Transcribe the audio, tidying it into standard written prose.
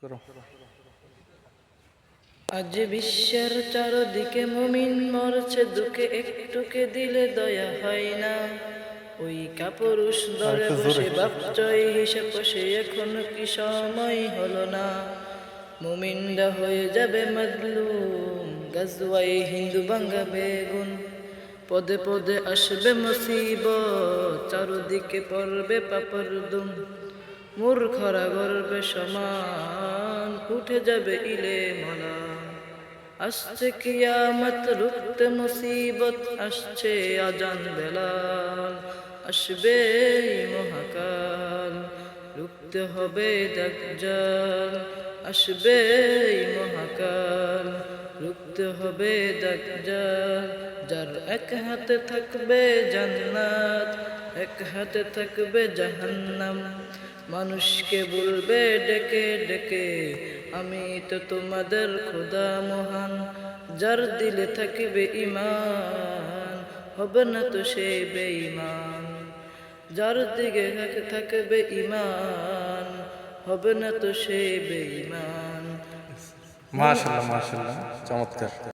করো। আজ বিশ্বের চারদিকে মুমিন মরছে দুঃখে, একটুকে দিলে দয়া হয় না। ওই কাপুরুষ দরে বসে বাপচয় হিসেব কষে এখনো কি সময় হলো না। মুমিনরা হয়ে যাবে মাজলুম, গাজওয়াই হিন্দু ভাঙ্গা বেগুন। পদে পদে আসবে মুসিবত, চারদিকে পড়বে পাপর দুম। মূর্খরা গর্বে সমান, উঠে যাবে ইলে মলা। আসছে কিয়ামত রুখতে মুসিবত, আসছে আজান বেলাল। আসবে মহাকাল, রুখতে হবে দাজ্জাল। আসবে মহাকাল, রুখতে হবে দাজ্জাল। যার এক হাতে থাকবে জান্নাত, এক হাতে থাকবে জাহান্নাম। মানুষকে বলবে ডেকে ডেকে, আমি তো তোমাদের খোদা মহান। যার দিলে থাকবে ঈমান, হবে না তো সে বেঈমান। যার দিকে থাকবে ঈমান, হবে না তো সে বেঈমান। মাশাআল্লাহ মাশাআল্লাহ, চমৎকার।